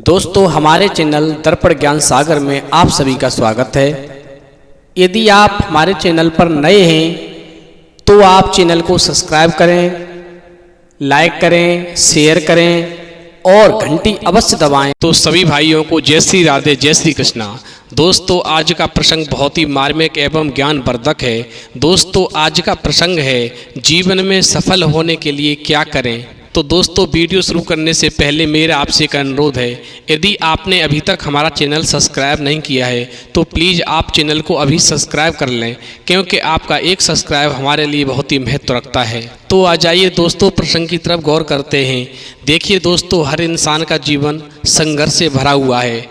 दोस्तों हमारे चैनल दर्पण ज्ञान सागर में आप सभी का स्वागत है। यदि आप हमारे चैनल पर नए हैं तो आप चैनल को सब्सक्राइब करें, लाइक करें, शेयर करें और घंटी अवश्य दबाएं। तो सभी भाइयों को जय श्री राधे, जय श्री कृष्णा। दोस्तों आज का प्रसंग बहुत ही मार्मिक एवं ज्ञानवर्धक है। दोस्तों आज का प्रसंग है जीवन में सफल होने के लिए क्या करें। तो दोस्तों वीडियो शुरू करने से पहले मेरा आपसे एक अनुरोध है, यदि आपने अभी तक हमारा चैनल सब्सक्राइब नहीं किया है तो प्लीज़ आप चैनल को अभी सब्सक्राइब कर लें, क्योंकि आपका एक सब्सक्राइब हमारे लिए बहुत ही महत्व रखता है। तो आ जाइए दोस्तों प्रसंग की तरफ गौर करते हैं। देखिए दोस्तों, हर इंसान का जीवन संघर्ष से भरा हुआ है।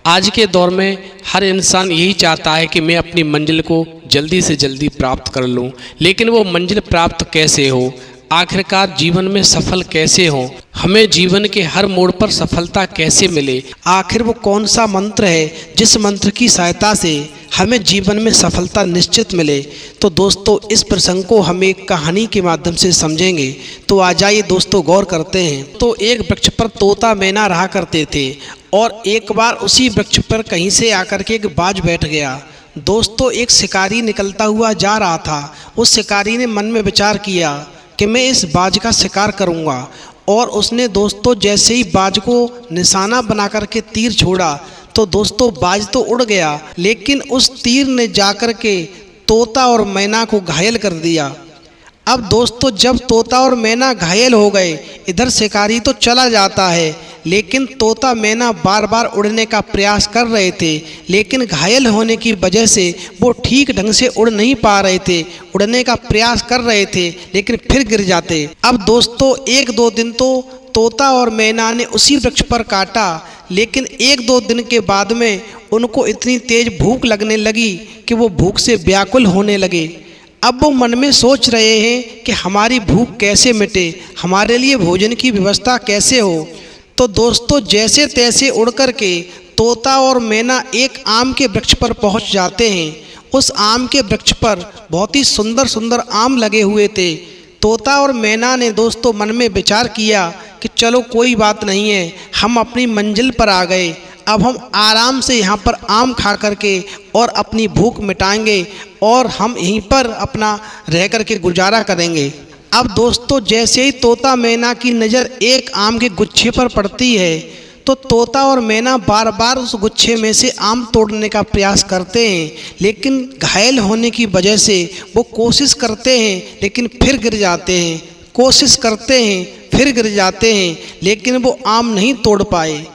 आज के दौर में हर इंसान यही चाहता है कि मैं अपनी मंजिल को जल्दी से जल्दी प्राप्त कर लूं, लेकिन वो मंजिल प्राप्त कैसे हो, आखिरकार जीवन में सफल कैसे हो, हमें जीवन के हर मोड़ पर सफलता कैसे मिले, आखिर वो कौन सा मंत्र है जिस मंत्र की सहायता से हमें जीवन में सफलता निश्चित मिले। तो दोस्तों इस प्रसंग को हम एक कहानी के माध्यम से समझेंगे। तो आ जाइए दोस्तों गौर करते हैं। तो एक वृक्ष पर तोता मैना रहा करते थे और एक बार उसी वृक्ष पर कहीं से आकर के एक बाज बैठ गया। दोस्तों एक शिकारी निकलता हुआ जा रहा था। उस शिकारी ने मन में विचार किया कि मैं इस बाज का शिकार करूंगा, और उसने दोस्तों जैसे ही बाज को निशाना बना करके तीर छोड़ा तो दोस्तों बाज तो उड़ गया, लेकिन उस तीर ने जाकर के तोता और मैना को घायल कर दिया। अब दोस्तों जब तोता और मैना घायल हो गए, इधर शिकारी तो चला जाता है, लेकिन तोता मैना बार बार उड़ने का प्रयास कर रहे थे, लेकिन घायल होने की वजह से वो ठीक ढंग से उड़ नहीं पा रहे थे। उड़ने का प्रयास कर रहे थे लेकिन फिर गिर जाते। अब दोस्तों एक दो दिन तो तोता और मैना ने उसी वृक्ष पर काटा, लेकिन एक दो दिन के बाद में उनको इतनी तेज भूख लगने लगी कि वो भूख से व्याकुल होने लगे। अब वो मन में सोच रहे हैं कि हमारी भूख कैसे मिटे, हमारे लिए भोजन की व्यवस्था कैसे हो। तो दोस्तों जैसे तैसे उड़ कर के तोता और मैना एक आम के वृक्ष पर पहुंच जाते हैं। उस आम के वृक्ष पर बहुत ही सुंदर सुंदर आम लगे हुए थे। तोता और मैना ने दोस्तों मन में विचार किया कि चलो कोई बात नहीं है, हम अपनी मंजिल पर आ गए, अब हम आराम से यहाँ पर आम खा करके और अपनी भूख मिटाएंगे और हम यहीं पर अपना रह करके गुजारा करेंगे। अब दोस्तों जैसे ही तोता मैना की नज़र एक आम के गुच्छे पर पड़ती है तो तोता और मैना बार बार उस गुच्छे में से आम तोड़ने का प्रयास करते हैं, लेकिन घायल होने की वजह से वो कोशिश करते हैं लेकिन फिर गिर जाते हैं, कोशिश करते हैं फिर गिर जाते हैं, लेकिन वो आम नहीं तोड़ पाए।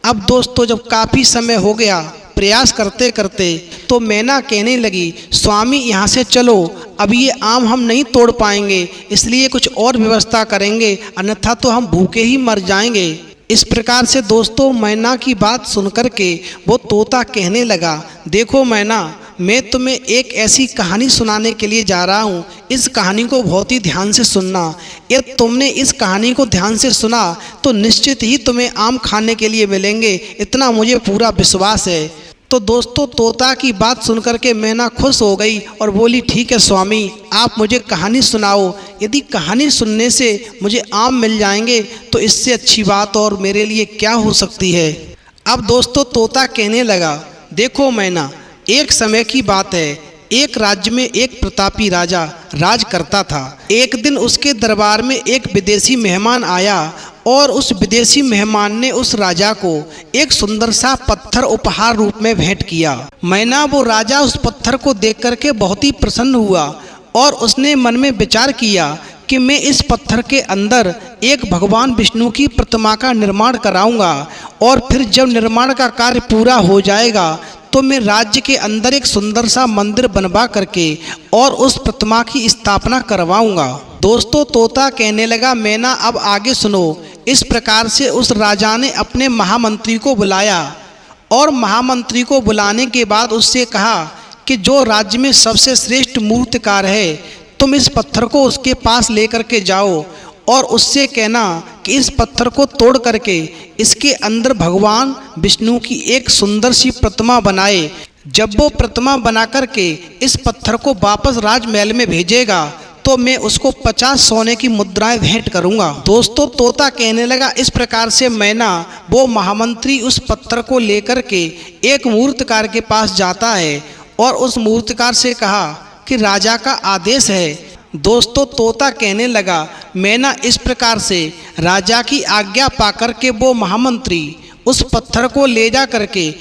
अब दोस्तों जब काफ़ी समय हो गया प्रयास करते करते तो मैना कहने लगी, स्वामी यहाँ से चलो, अब ये आम हम नहीं तोड़ पाएंगे, इसलिए कुछ और व्यवस्था करेंगे, अन्यथा तो हम भूखे ही मर जाएंगे। इस प्रकार से दोस्तों मैना की बात सुनकर के वो तोता कहने लगा, देखो मैना, मैं तुम्हें एक ऐसी कहानी सुनाने के लिए जा रहा हूँ, इस कहानी को बहुत ही ध्यान से सुनना। यदि तुमने इस कहानी को ध्यान से सुना तो निश्चित ही तुम्हें आम खाने के लिए मिलेंगे, इतना मुझे पूरा विश्वास है। तो दोस्तों तोता की बात सुनकर के मैना खुश हो गई और बोली, ठीक है स्वामी, आप मुझे कहानी सुनाओ, यदि कहानी सुनने से मुझे आम मिल जाएंगे तो इससे अच्छी बात और मेरे लिए क्या हो सकती है। अब दोस्तों तोता कहने लगा, देखो मैना, एक समय की बात है, एक राज्य में एक प्रतापी राजा राज करता था। एक दिन उसके दरबार में एक विदेशी मेहमान आया और उस विदेशी मेहमान ने उस राजा को एक सुंदर सा पत्थर उपहार रूप में भेंट किया। मैना वो राजा उस पत्थर को देख करके बहुत ही प्रसन्न हुआ और उसने मन में विचार किया कि मैं इस पत्थर के अंदर एक भगवान विष्णु की प्रतिमा का निर्माण कराऊंगा, और फिर जब निर्माण का कार्य पूरा हो जाएगा तो मैं राज्य के अंदर एक सुंदर सा मंदिर बनवा करके और उस प्रतिमा की स्थापना करवाऊंगा। दोस्तों तोता कहने लगा, मैना अब आगे सुनो। इस प्रकार से उस राजा ने अपने महामंत्री को बुलाया और महामंत्री को बुलाने के बाद उससे कहा कि जो राज्य में सबसे श्रेष्ठ मूर्तिकार है, तुम इस पत्थर को उसके पास लेकर के जाओ और उससे कहना कि इस पत्थर को तोड़ करके इसके अंदर भगवान विष्णु की एक सुंदर सी प्रतिमा बनाए। जब वो प्रतिमा बना करके इस पत्थर को वापस राजमहल में भेजेगा तो मैं उसको 50 सोने की मुद्राएं भेंट करूंगा। दोस्तों तोता कहने लगा, इस प्रकार से मैना वो महामंत्री उस पत्थर को लेकर के एक मूर्तिकार के पास जाता है और उस मूर्तिकार से कहा कि राजा का आदेश है। दोस्तों तोता कहने लगा, मैना इस प्रकार से राजा की आज्ञा पाकर के वो महामंत्री उस पत्थर को ले जा करके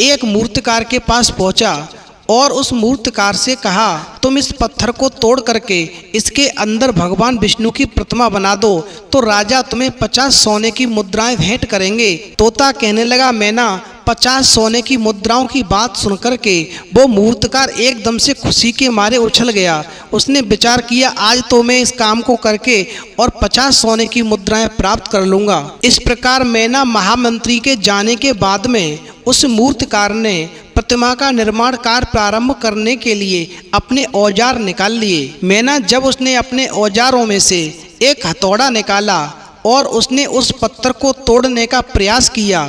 एक मूर्तिकार के पास पहुंचा और उस मूर्तिकार से कहा, तुम इस पत्थर को तोड़ करके इसके अंदर भगवान विष्णु की प्रतिमा बना दो तो राजा तुम्हें 50 सोने की मुद्राएं भेंट करेंगे। तोता कहने लगा, मैना 50 सोने की मुद्राओं की बात सुनकर के वो मूर्तिकार एकदम से खुशी के मारे उछल गया। उसने विचार किया, आज तो मैं इस काम को करके और 50 सोने की मुद्राएं प्राप्त कर लूँगा। इस प्रकार मैना महामंत्री के जाने के बाद में उस मूर्तिकार ने प्रतिमा का निर्माण कार्य प्रारंभ करने के लिए अपने औजार निकाल लिए। मैना जब उसने अपने औजारों में से एक हथौड़ा निकाला और उसने उस पत्थर को तोड़ने का प्रयास किया।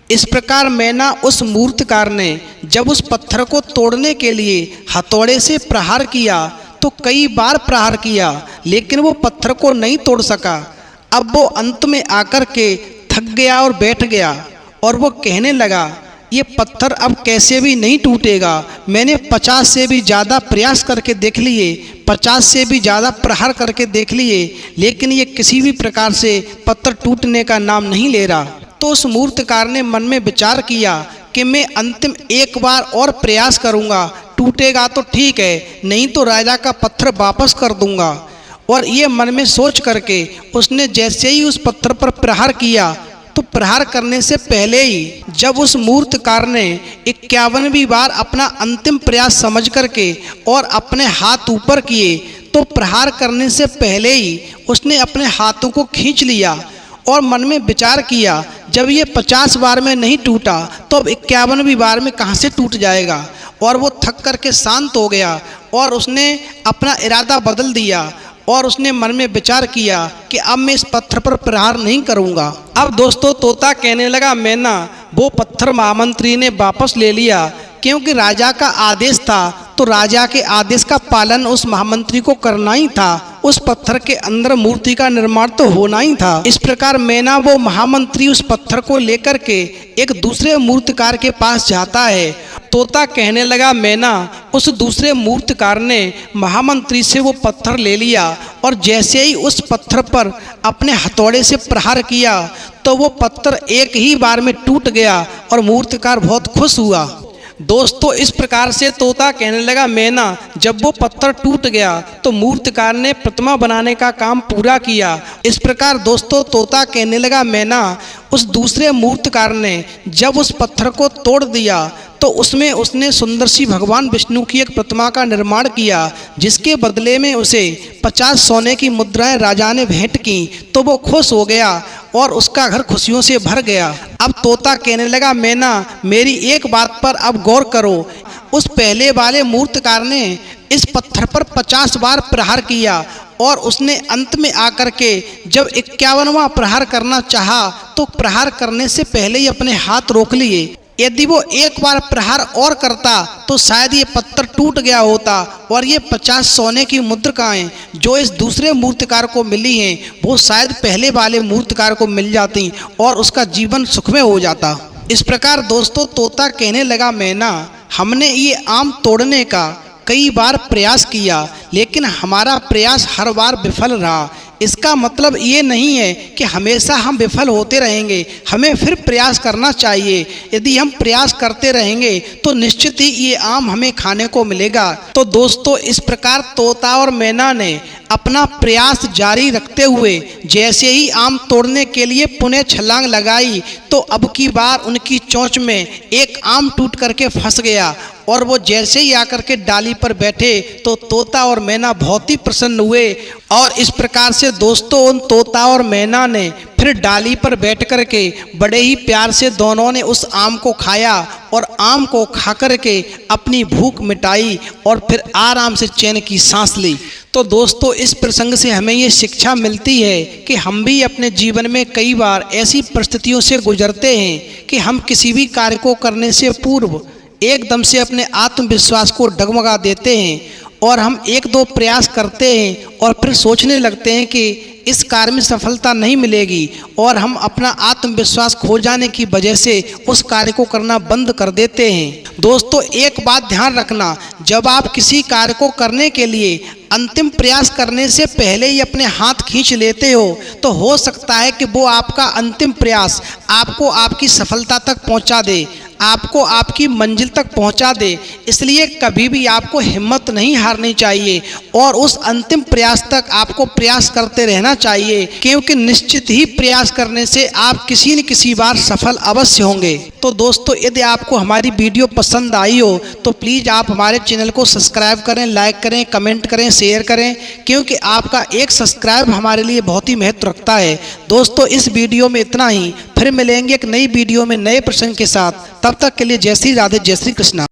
इस प्रकार मैना उस मूर्तिकार ने जब उस पत्थर को तोड़ने के लिए हथौड़े से प्रहार किया तो कई बार प्रहार किया, लेकिन वो पत्थर को नहीं तोड़ सका। अब वो अंत में आकर के थक गया और बैठ गया और वो कहने लगा, ये पत्थर अब कैसे भी नहीं टूटेगा। मैंने 50 से भी ज़्यादा प्रयास करके देख लिए, 50 से भी ज़्यादा प्रहार करके देख लिए, लेकिन ये किसी भी प्रकार से पत्थर टूटने का नाम नहीं ले रहा। तो उस मूर्तिकार ने मन में विचार किया कि मैं अंतिम एक बार और प्रयास करूँगा, टूटेगा तो ठीक है, नहीं तो राजा का पत्थर वापस कर दूँगा। और ये मन में सोच करके उसने जैसे ही उस पत्थर पर प्रहार किया तो प्रहार करने से पहले ही जब उस मूर्तिकार ने 51वीं बार अपना अंतिम प्रयास समझ करके और अपने हाथ ऊपर किए तो प्रहार करने से पहले ही उसने अपने हाथों को खींच लिया और मन में विचार किया, जब ये 50 बार में नहीं टूटा तो अब 51वीं बार में कहाँ से टूट जाएगा। और वो थक करके शांत हो गया और उसने अपना इरादा बदल दिया और उसने मन में विचार किया कि अब मैं इस पत्थर पर प्रहार नहीं करूंगा। अब दोस्तों तोता कहने लगा, मैना वो पत्थर महामंत्री ने वापस ले लिया क्योंकि राजा का आदेश था, तो राजा के आदेश का पालन उस महामंत्री को करना ही था। उस पत्थर के अंदर मूर्ति का निर्माण तो होना ही था। इस प्रकार मैना वो महामंत्री उस पत्थर को लेकर के एक दूसरे मूर्तिकार के पास जाता है। तोता कहने लगा, मैना उस दूसरे मूर्तिकार ने महामंत्री से वो पत्थर ले लिया और जैसे ही उस पत्थर पर अपने हथौड़े से प्रहार किया तो वो पत्थर एक ही बार में टूट गया और मूर्तिकार बहुत खुश हुआ। दोस्तों इस प्रकार से तोता कहने लगा, मैना जब वो पत्थर टूट गया तो मूर्तिकार ने प्रतिमा बनाने का काम पूरा किया। इस प्रकार दोस्तों तोता कहने लगा, मैना उस दूसरे मूर्तिकार ने जब उस पत्थर को तोड़ दिया तो उसमें उसने सुंदर सी भगवान विष्णु की एक प्रतिमा का निर्माण किया, जिसके बदले में उसे 50 सोने की मुद्राएं राजा ने भेंट की। तो वो खुश हो गया और उसका घर खुशियों से भर गया। अब तोता कहने लगा, मैना मेरी एक बात पर अब गौर करो। उस पहले वाले मूर्तिकार ने इस पत्थर पर 50 बार प्रहार किया और उसने अंत में आकर के जब 51वां प्रहार करना चाहा तो प्रहार करने से पहले ही अपने हाथ रोक लिए। यदि वो एक बार प्रहार और करता तो शायद ये पत्थर टूट गया होता और ये 50 सोने की मुद्रिकाएं जो इस दूसरे मूर्तिकार को मिली हैं वो शायद पहले वाले मूर्तिकार को मिल जाती और उसका जीवन सुखमय हो जाता। इस प्रकार दोस्तों तोता कहने लगा, मैना हमने ये आम तोड़ने का कई बार प्रयास किया लेकिन हमारा प्रयास हर बार विफल रहा। इसका मतलब ये नहीं है कि हमेशा हम विफल होते रहेंगे, हमें फिर प्रयास करना चाहिए। यदि हम प्रयास करते रहेंगे तो निश्चित ही ये आम हमें खाने को मिलेगा। तो दोस्तों इस प्रकार तोता और मैना ने अपना प्रयास जारी रखते हुए जैसे ही आम तोड़ने के लिए पुनः छलांग लगाई तो अब की बार उनकी चोंच में एक आम टूट करके फंस गया और वो जैसे ही आकर के डाली पर बैठे तो तोता और मैना बहुत ही प्रसन्न हुए। और इस प्रकार से दोस्तों उन तोता और मैना ने फिर डाली पर बैठ कर के बड़े ही प्यार से दोनों ने उस आम को खाया और आम को खा कर के अपनी भूख मिटाई और फिर आराम से चैन की सांस ली। तो दोस्तों इस प्रसंग से हमें ये शिक्षा मिलती है कि हम भी अपने जीवन में कई बार ऐसी परिस्थितियों से गुजरते हैं कि हम किसी भी कार्य को करने से पूर्व एकदम से अपने आत्मविश्वास को डगमगा देते हैं और हम एक दो प्रयास करते हैं और फिर सोचने लगते हैं कि इस कार्य में सफलता नहीं मिलेगी और हम अपना आत्मविश्वास खो जाने की वजह से उस कार्य को करना बंद कर देते हैं। दोस्तों, एक बात ध्यान रखना, जब आप किसी कार्य को करने के लिए अंतिम प्रयास करने से पहले ही अपने हाथ खींच लेते हो हो सकता है कि वो आपका अंतिम प्रयास आपको आपकी सफलता तक पहुंचा दे, आपको आपकी मंजिल तक पहुंचा दे। इसलिए कभी भी आपको हिम्मत नहीं हारनी चाहिए और उस अंतिम प्रयास तक आपको प्रयास करते रहना चाहिए, क्योंकि निश्चित ही प्रयास करने से आप किसी न किसी बार सफल अवश्य होंगे। तो दोस्तों, यदि आपको हमारी वीडियो पसंद आई हो तो प्लीज़ आप हमारे चैनल को सब्सक्राइब करें, लाइक करें, कमेंट करें, शेयर करें, क्योंकि आपका एक सब्सक्राइब हमारे लिए बहुत ही महत्व रखता है। दोस्तों, इस वीडियो में इतना ही, फिर मिलेंगे एक नई वीडियो में नए प्रसंग के साथ। तब तक के लिए जय श्री राधे, जय श्री कृष्णा।